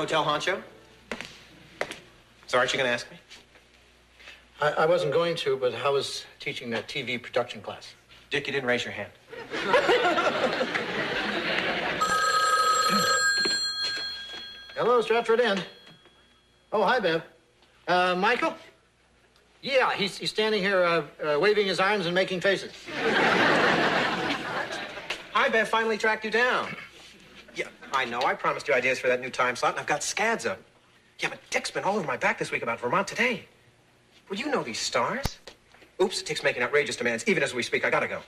hotel honcho. So aren't you going to ask me? I wasn't going to, but how was teaching that TV production class? Dick, you didn't raise your hand. Hello, Stratford Inn. Oh, hi, Bev. Michael? Yeah, he's standing here waving his arms and making faces. Hi, Bev, finally tracked you down. Yeah, I know. I promised you ideas for that new time slot, and I've got scads up. Yeah, but Dick's been all over my back this week about Vermont Today. Well, you know these stars. Oops, Dick's making outrageous demands. Even as we speak, I gotta go.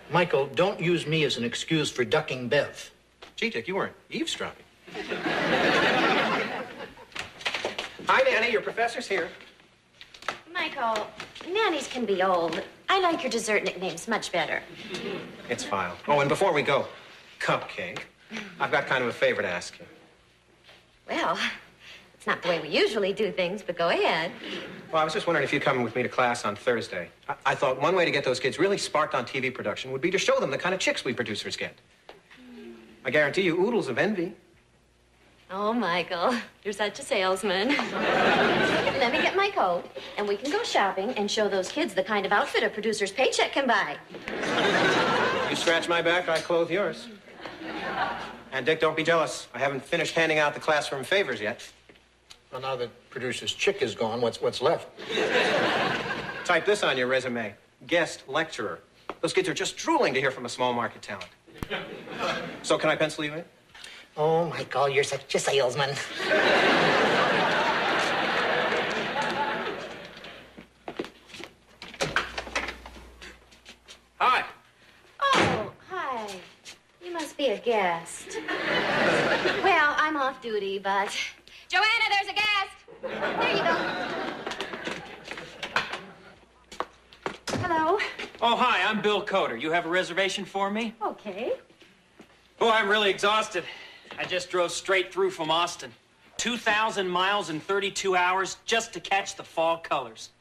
Michael, don't use me as an excuse for ducking Bev. Gee, Dick, you weren't eavesdropping. Hi, Nanny. Your professor's here. Michael, nannies can be old. I like your dessert nicknames much better. It's fine. Oh, and before we go, Cupcake, I've got kind of a favor to ask you. Well, it's not the way we usually do things, but go ahead. Well, I was just wondering if you'd come with me to class on Thursday. I thought one way to get those kids really sparked on TV production would be to show them the kind of chicks we producers get. I guarantee you oodles of envy. Oh, Michael, you're such a salesman. Let me get my coat, and we can go shopping and show those kids the kind of outfit a producer's paycheck can buy. You scratch my back, I clothe yours. And, Dick, don't be jealous. I haven't finished handing out the classroom favors yet. Well, now that producer's chick is gone, what's left? Type this on your resume. Guest lecturer. Those kids are just drooling to hear from a small market talent. So can I pencil you in? Oh, Michael, you're such a salesman. Hi. Oh, hi. You must be a guest. Well, I'm off duty, but... Joanna, there's a guest. There you go. Hello. Oh, hi, I'm Bill Coder. You have a reservation for me? Okay. Oh, I'm really exhausted. I just drove straight through from Austin. 2,000 miles in 32 hours just to catch the fall colors.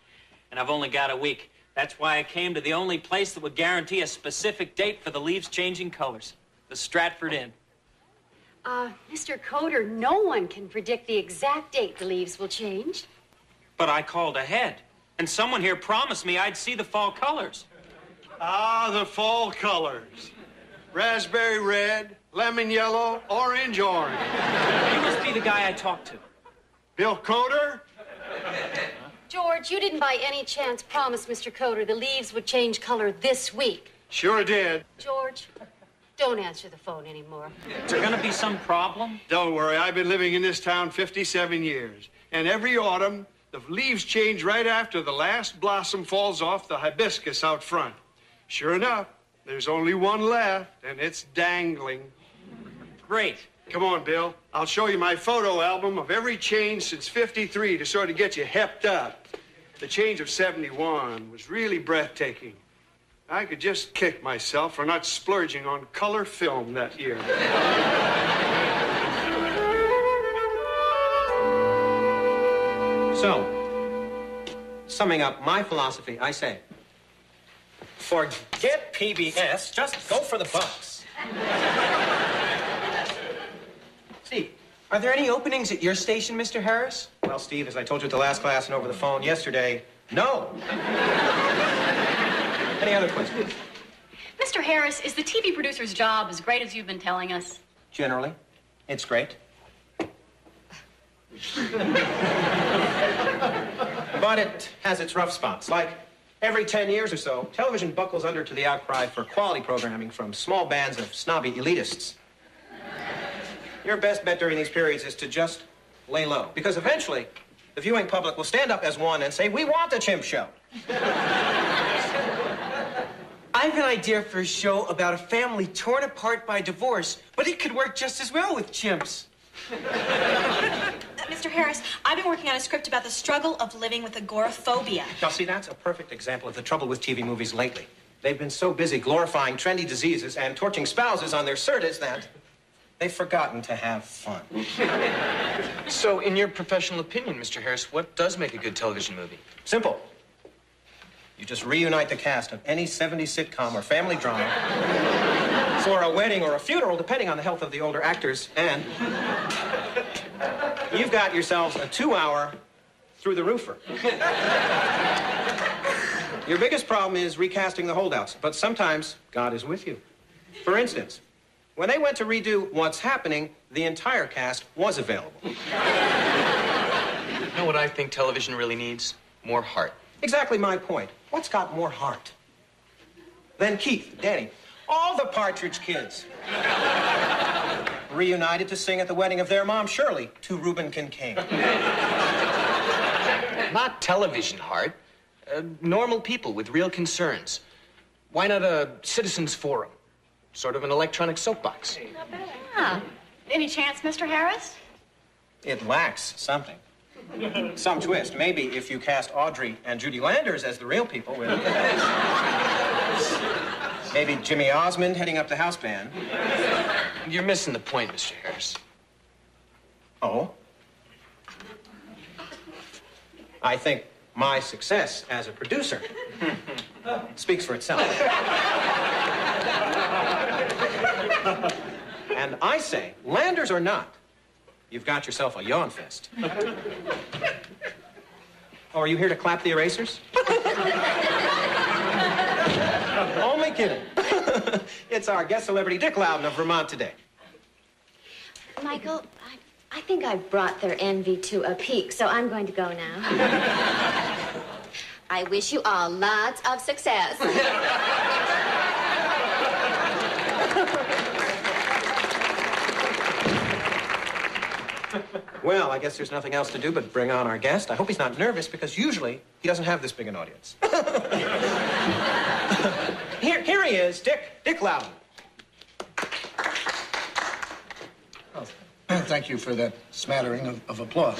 And I've only got a week. That's why I came to the only place that would guarantee a specific date for the leaves changing colors. The Stratford Inn. Mr. Coder, no one can predict the exact date the leaves will change. But I called ahead. And someone here promised me I'd see the fall colors. Ah, the fall colors. Raspberry red, lemon yellow, orange. You must be the guy I talked to. Bill Coder? George, you didn't by any chance promise Mr. Coder the leaves would change color this week. Sure did. George, don't answer the phone anymore. Is there gonna be some problem? Don't worry, I've been living in this town 57 years. And every autumn, the leaves change right after the last blossom falls off the hibiscus out front. Sure enough, there's only one left, and it's dangling. Great. Come on, Bill. I'll show you my photo album of every change since '53 to sort of get you hepped up. The change of '71 was really breathtaking. I could just kick myself for not splurging on color film that year. So, summing up my philosophy, I say, forget PBS, just go for the bucks. Steve, are there any openings at your station, Mr. Harris? Well, Steve, as I told you at the last class and over the phone yesterday, no. Any other questions? Mr. Harris, is the TV producer's job as great as you've been telling us? Generally, it's great. But it has its rough spots. Like, every 10 years or so, television buckles under to the outcry for quality programming from small bands of snobby elitists. Your best bet during these periods is to just lay low. Because eventually, the viewing public will stand up as one and say, we want a chimp show. I have an idea for a show about a family torn apart by divorce, but it could work just as well with chimps. Mr. Harris, I've been working on a script about the struggle of living with agoraphobia. Now, see, that's a perfect example of the trouble with TV movies lately. They've been so busy glorifying trendy diseases and torching spouses on their certas that they've forgotten to have fun. So, in your professional opinion, Mr. Harris, what does make a good television movie? Simple. You just reunite the cast of any '70s sitcom or family drama, for a wedding or a funeral, depending on the health of the older actors. And you've got yourselves a 2-hour through the roofer. Your biggest problem is recasting the holdouts, but sometimes God is with you. For instance, when they went to redo What's Happening, the entire cast was available. You know what I think television really needs? More heart. Exactly my point. What's got more heart? Then Keith, Danny, all the Partridge Kids reunited to sing at the wedding of their mom, Shirley, to Reuben Kincaid. Not television heart. Normal people with real concerns. Why not a citizens forum? Sort of an electronic soapbox. Yeah. Any chance, Mr. Harris? It lacks something. Some twist. Maybe if you cast Audrey and Judy Landers as the real people with... Maybe Jimmy Osmond heading up the house band. You're missing the point, Mr. Harris. Oh? I think my success as a producer speaks for itself. And I say, Landers or not, you've got yourself a yawn fest. Oh, are you here to clap the erasers? Only kidding. It's our guest celebrity, Dick Loudon of Vermont today. Michael, I think I've brought their envy to a peak, so I'm going to go now. I wish you all lots of success. Well, I guess there's nothing else to do but bring on our guest. I hope he's not nervous, because usually he doesn't have this big an audience. Here he is, Dick Loudon. Oh, thank you for that smattering of applause.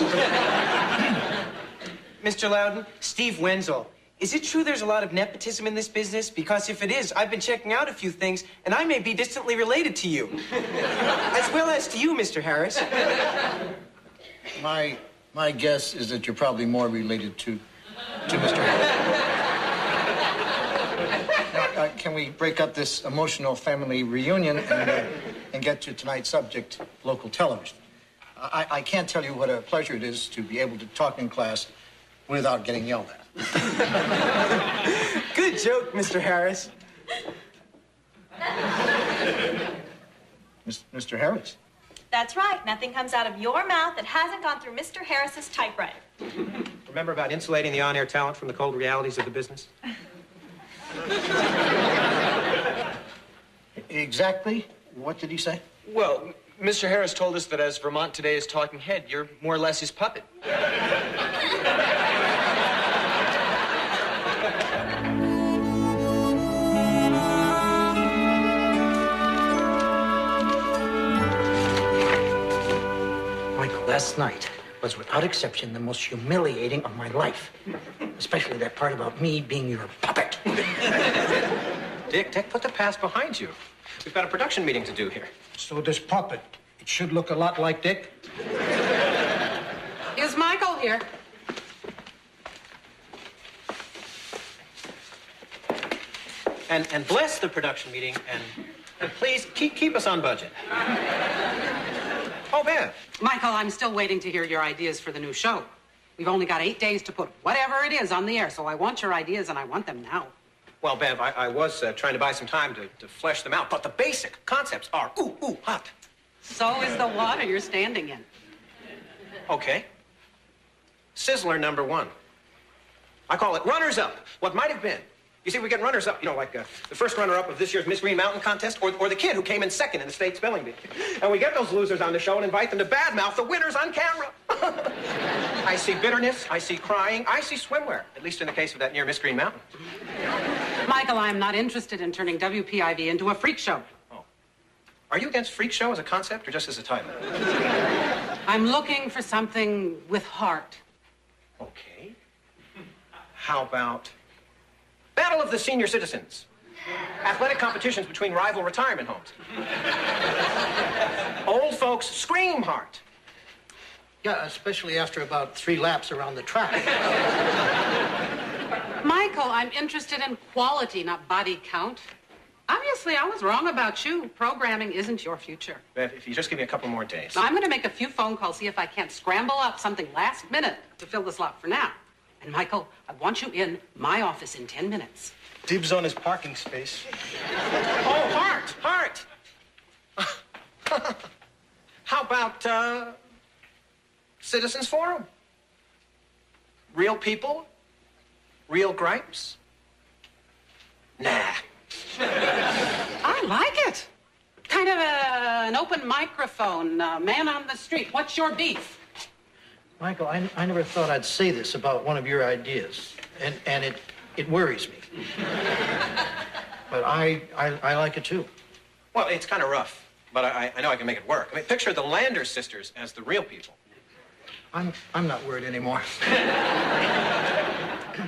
Mr. Loudon, Steve Wenzel. Is it true there's a lot of nepotism in this business? Because if it is, I've been checking out a few things, and I may be distantly related to you. As well as to you, Mr. Harris. My guess is that you're probably more related to Mr. Harris. Now, can we break up this emotional family reunion and get to tonight's subject, local television? I can't tell you what a pleasure it is to be able to talk in class without getting yelled at. Good joke, Mr. Harris. Mr. Harris? That's right. Nothing comes out of your mouth that hasn't gone through Mr. Harris's typewriter. Remember about insulating the on-air talent from the cold realities of the business? Exactly. What did he say? Well, Mr. Harris told us that as Vermont Today is talking head, you're more or less his puppet. Michael, last night was without exception the most humiliating of my life. Especially that part about me being your puppet. Dick, put the past behind you. We've got a production meeting to do here. So this puppet, it should look a lot like Dick. Is Michael here? And bless the production meeting, and please keep us on budget. Oh, Bev. Michael, I'm still waiting to hear your ideas for the new show. We've only got 8 days to put whatever it is on the air, so I want your ideas, and I want them now. Well, Bev, I was trying to buy some time to flesh them out, but the basic concepts are hot. So is the water you're standing in. Okay. Sizzler number 1. I call it runners up, what might have been. You see, we get runners up, like the first runner-up of this year's Miss Green Mountain contest, or the kid who came in second in the state spelling bee. And we get those losers on the show and invite them to badmouth the winners on camera. I see bitterness, I see crying, I see swimwear, at least in the case of that near Miss Green Mountain. Michael, I am not interested in turning WPIV into a freak show. Oh. Are you against freak show as a concept or just as a title? I'm looking for something with heart. Okay. How about Battle of the Senior Citizens? Athletic competitions between rival retirement homes. Old folks scream heart. Yeah, especially after about 3 laps around the track. Michael, I'm interested in quality, not body count. Obviously, I was wrong about you. Programming isn't your future. Bev, if you just give me a couple more days. I'm going to make a few phone calls, see if I can't scramble up something last minute to fill the slot for now. And, Michael, I want you in my office in 10 minutes. Dibs on his parking space. Oh, Hart! How about, Citizens Forum? Real people? Real gripes? Nah. I like it. Kind of an open microphone, man on the street. What's your beef? Michael, I never thought I'd say this about one of your ideas, and it worries me. But I like it too. Well, it's kind of rough, but I know I can make it work. I mean, picture the Lander sisters as the real people. I'm not worried anymore.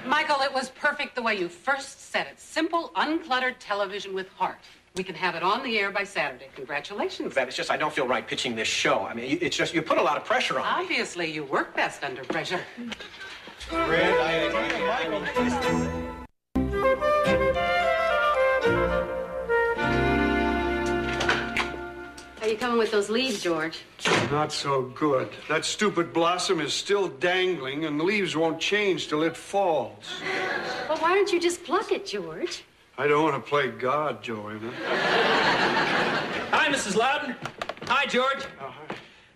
Michael, it was perfect the way you first said it. Simple, uncluttered television with heart. We can have it on the air by Saturday. Congratulations. Bev, it's just I don't feel right pitching this show. I mean, it's just you put a lot of pressure on me. Obviously, you work best under pressure. Fred, I agree, Michael. Are you coming with those leaves, George? Not so good. That stupid blossom is still dangling, and the leaves won't change till it falls. Well, why don't you just pluck it, George? I don't want to play God, Joanna. Hi, Mrs. Loudon. Hi, George. Hi.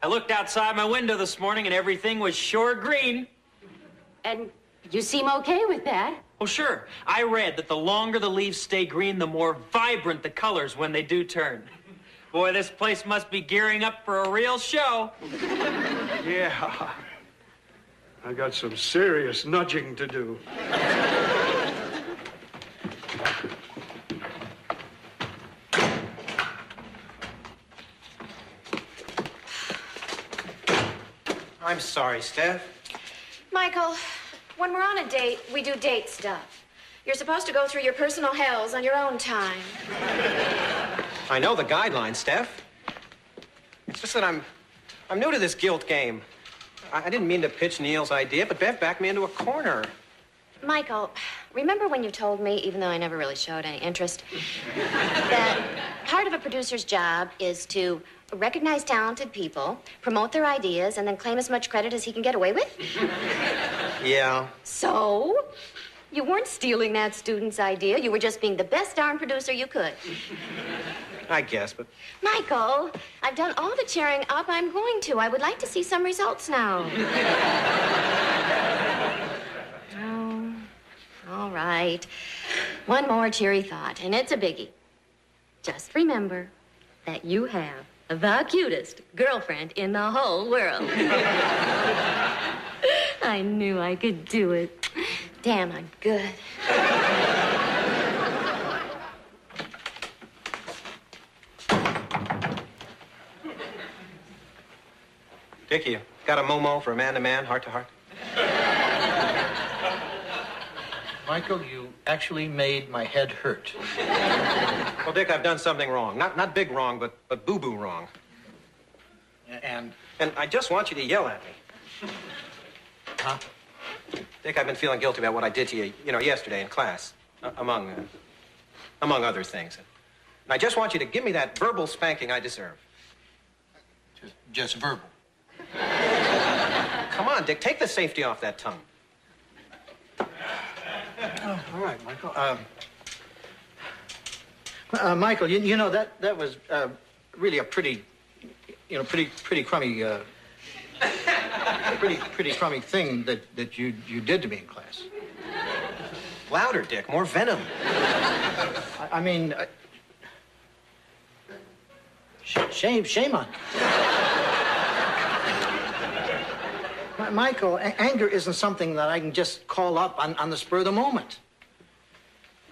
I looked outside my window this morning and everything was sure green. And you seem okay with that. Well, sure. I read that the longer the leaves stay green, the more vibrant the colors when they do turn. Boy, this place must be gearing up for a real show. Yeah. I got some serious nudging to do. I'm sorry, Steph. Michael, when we're on a date, we do date stuff. You're supposed to go through your personal hells on your own time. I know the guidelines, Steph. It's just that I'm new to this guilt game. I didn't mean to pitch Neil's idea, but Bev backed me into a corner. Michael, remember when you told me, even though I never really showed any interest, that part of a producer's job is to recognize talented people, promote their ideas, and then claim as much credit as he can get away with? Yeah. So? You weren't stealing that student's idea. You were just being the best darn producer you could. I guess, but... Michael, I've done all the cheering up I'm going to. I would like to see some results now. Oh, all right. One more cheery thought, and it's a biggie. Just remember that you have the cutest girlfriend in the whole world. I knew I could do it. Damn, I'm good. Dickie, you got a Momo for man-to-man, heart-to-heart? Michael, you actually made my head hurt. Well, Dick, I've done something wrong. Not big wrong, but boo-boo wrong. And I just want you to yell at me. Huh? Dick, I've been feeling guilty about what I did to you, yesterday in class, among other things. And I just want you to give me that verbal spanking I deserve. Just verbal. Come on, Dick, take the safety off that tongue. Oh, all right, Michael. Michael, you know that was really a pretty crummy, pretty crummy thing that you did to me in class. Louder, Dick, more venom. I mean, shame on you. Michael, anger isn't something that I can just call up on the spur of the moment.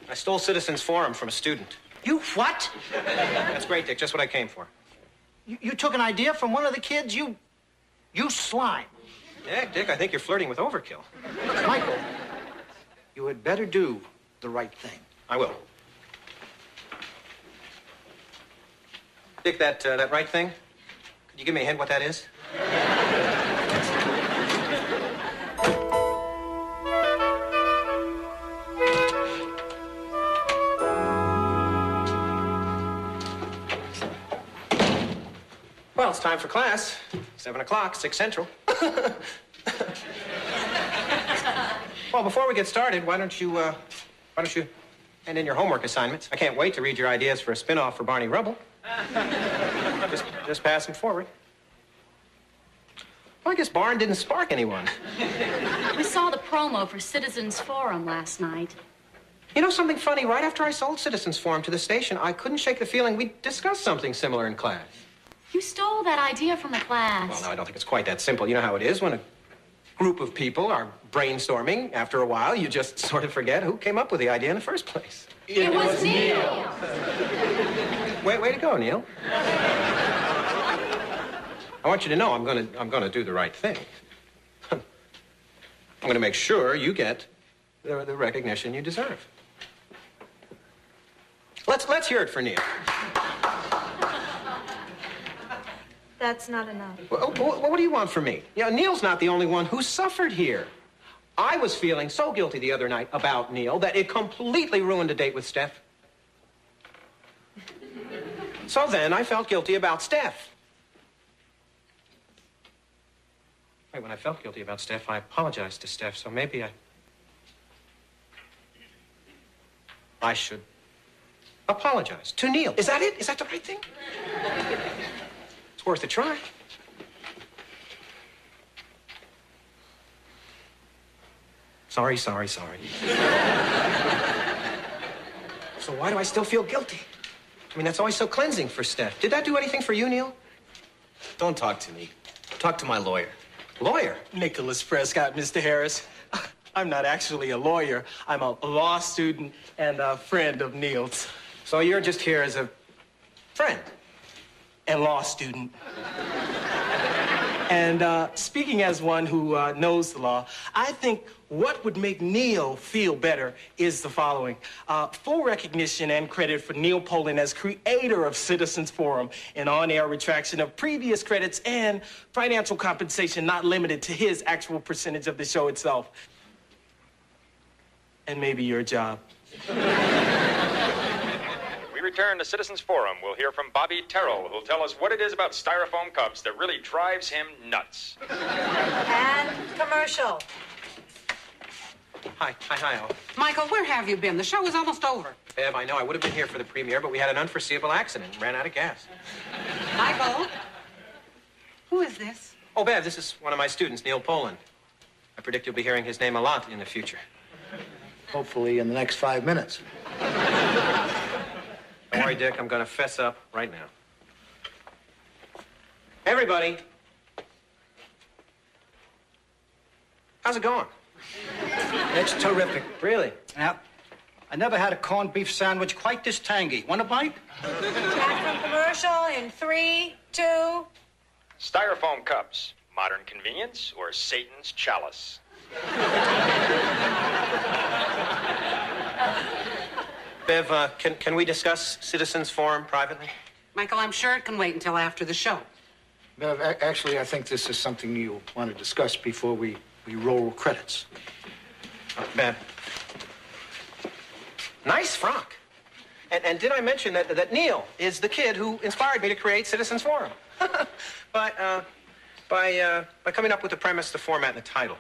I stole Citizens Forum from a student. You what? That's great, Dick, just what I came for. You took an idea from one of the kids? You slime. Yeah, Dick, I think you're flirting with overkill. Michael, you had better do the right thing. I will. Dick, that right thing, could you give me a hint what that is? it's time for class. 7 o'clock, 6 Central. Well, before we get started, why don't you hand in your homework assignments? I can't wait to read your ideas for a spin-off for Barney Rubble. Just pass them forward. Well, I guess Barn didn't spark anyone. We saw the promo for Citizens Forum last night. You know something funny? Right after I sold Citizens Forum to the station, I couldn't shake the feeling we discussed something similar in class. You stole that idea from the class. Well, no, I don't think it's quite that simple. You know how it is when a group of people are brainstorming. After a while, you just sort of forget who came up with the idea in the first place. It was Neil. Way to go, Neil. I want you to know I'm gonna do the right thing. I'm gonna make sure you get the recognition you deserve. Let's hear it for Neil. That's not enough. Well, what do you want from me? You know, Neil's not the only one who suffered here. I was feeling so guilty the other night about Neil that it completely ruined a date with Steph. So then I felt guilty about Steph. Wait, when I felt guilty about Steph, I apologized to Steph, so maybe I should apologize to Neil. Is that it? Is that the right thing? It's worth a try. Sorry. So why do I still feel guilty? I mean, that's always so cleansing for Steph. Did that do anything for you, Neil? Don't talk to me. Talk to my lawyer. Lawyer? Nicholas Prescott, Mr. Harris. I'm not actually a lawyer. I'm a law student and a friend of Neil's. So you're just here as a friend? And law student. And speaking as one who knows the law, I think what would make Neil feel better is the following. Full recognition and credit for Neil Poland as creator of Citizens Forum, an on-air retraction of previous credits and financial compensation not limited to his actual percentage of the show itself. And maybe your job. We return to Citizens Forum. We'll hear from Bobby Terrell, who'll tell us what it is about styrofoam cups that really drives him nuts. And commercial. Hi, Al. Michael, where have you been? The show is almost over. Bev, I know I would have been here for the premiere, but we had an unforeseeable accident and ran out of gas. Michael? Who is this? Oh, Bev, this is one of my students, Neil Poland. I predict you'll be hearing his name a lot in the future. Hopefully in the next 5 minutes. Don't worry, Dick. I'm going to fess up right now. Everybody. How's it going? It's terrific. Really? Yep. I never had a corned beef sandwich quite this tangy. Want a bite? Back from commercial in 3, 2. Styrofoam cups. Modern convenience or Satan's chalice? Bev, can we discuss Citizens Forum privately? Michael, I'm sure it can wait until after the show. Bev, actually, I think this is something you'll want to discuss before we roll credits. Bev. Nice frock. And did I mention that Neil is the kid who inspired me to create Citizens Forum? By coming up with the premise, the format, and the title.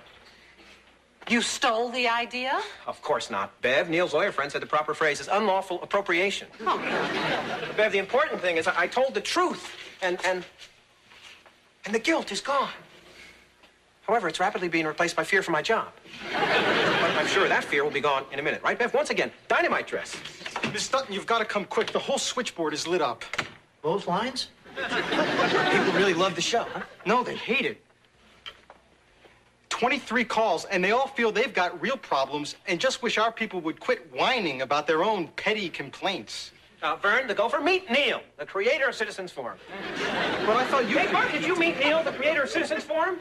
You stole the idea? Of course not, Bev. Neil's lawyer friend said the proper phrase is unlawful appropriation. Oh. But Bev, the important thing is I told the truth, and the guilt is gone. However, it's rapidly being replaced by fear for my job. But I'm sure that fear will be gone in a minute, right, Bev? Once again, dynamite dress. Miss Dutton, you've got to come quick. The whole switchboard is lit up. Both lines? People really love the show, huh? No, they hate it. 23 calls, and they all feel they've got real problems and just wish our people would quit whining about their own petty complaints. Vern, the gopher, meet Neil, the creator of Citizens Forum. But I thought you... Hey, Mark, did you meet Neil, the creator of Citizens Forum?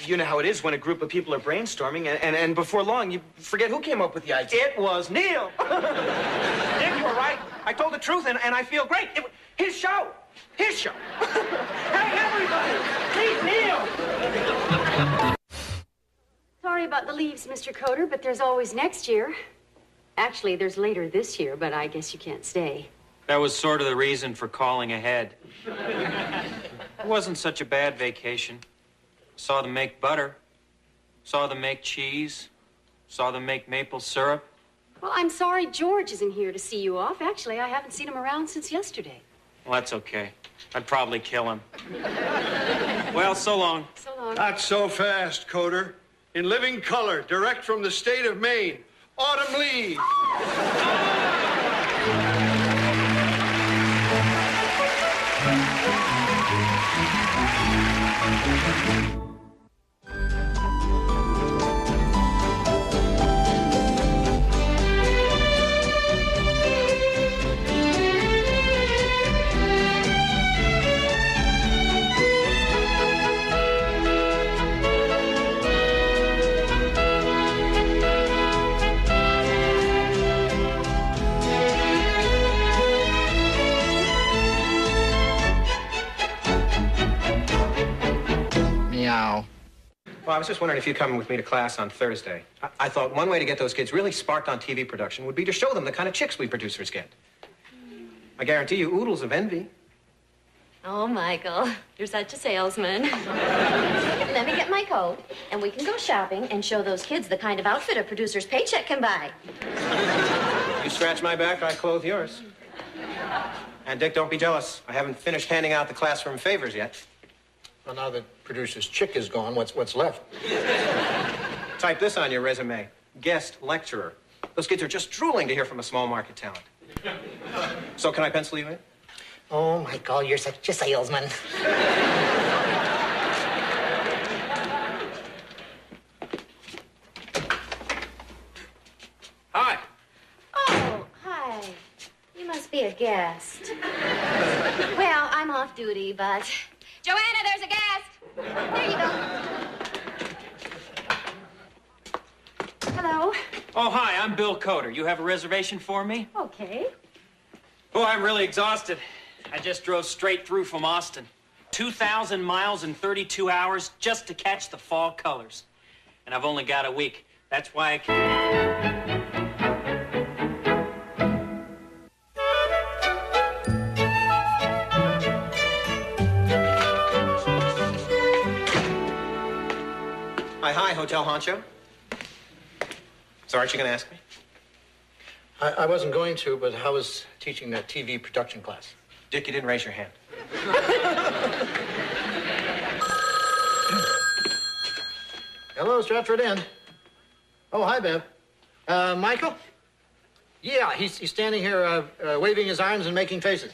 You know how it is when a group of people are brainstorming, and before long, you forget who came up with the idea. It was Neil. Dick, you were right. I told the truth, and I feel great. His show. His show. Hey, everybody, meet Neil. Sorry about the leaves, Mr. Coder, but there's always next year. Actually, there's later this year, but I guess you can't stay. That was sort of the reason for calling ahead. It wasn't such a bad vacation. Saw them make butter. Saw them make cheese. Saw them make maple syrup. Well, I'm sorry George isn't here to see you off. Actually, I haven't seen him around since yesterday. Well, that's okay. I'd probably kill him. Well, so long. So long. Not so fast, Coder. In living color, direct from the state of Maine. Autumn leaves. Meow. Well, I was just wondering if you'd come with me to class on Thursday. I thought one way to get those kids really sparked on TV production would be to show them the kind of chicks we producers get. I guarantee you oodles of envy. Oh, Michael, you're such a salesman. Let me get my coat, and we can go shopping and show those kids the kind of outfit a producer's paycheck can buy. You scratch my back, I clothe yours. And Dick, don't be jealous. I haven't finished handing out the classroom favors yet. Well, now that producer's chick is gone, what's left? Type this on your resume. Guest lecturer. Those kids are just drooling to hear from a small market talent. So can I pencil you in? Oh, Michael, you're such a salesman. Hi. Oh, hi. You must be a guest. Well, I'm off duty, but... Joanna, there's a guest. There you go. Hello. Oh, hi, I'm Bill Coder. You have a reservation for me? Okay. Oh, I'm really exhausted. I just drove straight through from Austin. 2,000 miles in 32 hours just to catch the fall colors. And I've only got a week. That's why I can't... Hi, Hotel Honcho. So aren't you going to ask me? I wasn't going to, but how was teaching that TV production class? Dick, you didn't raise your hand. Hello, Stratford Inn. Oh, hi, Bev. Michael? Yeah, he's standing here waving his arms and making faces.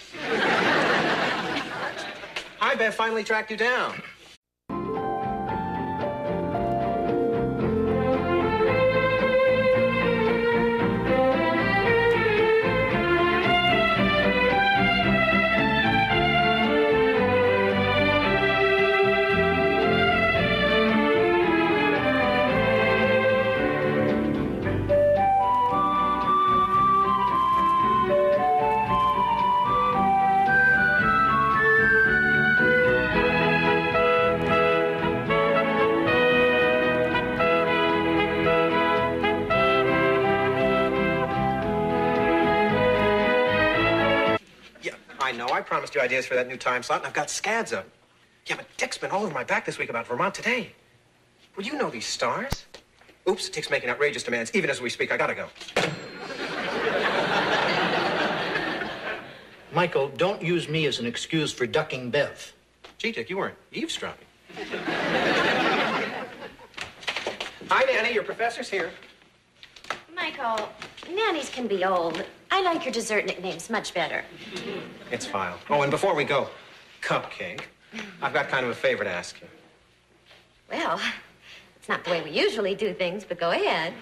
Hi, Bev, finally tracked you down. I know, I promised you ideas for that new time slot, and I've got scads of them. Yeah, but Dick's been all over my back this week about Vermont Today. Well, you know these stars. Oops, Dick's making outrageous demands. Even as we speak, I gotta go. Michael, don't use me as an excuse for ducking Bev. Gee, Dick, you weren't eavesdropping. Hi, Nanny, your professor's here. Michael, nannies can be old. I like your dessert nicknames much better. It's filed. Oh, and before we go, Cupcake, I've got kind of a favor to ask you. Well, it's not the way we usually do things, but go ahead.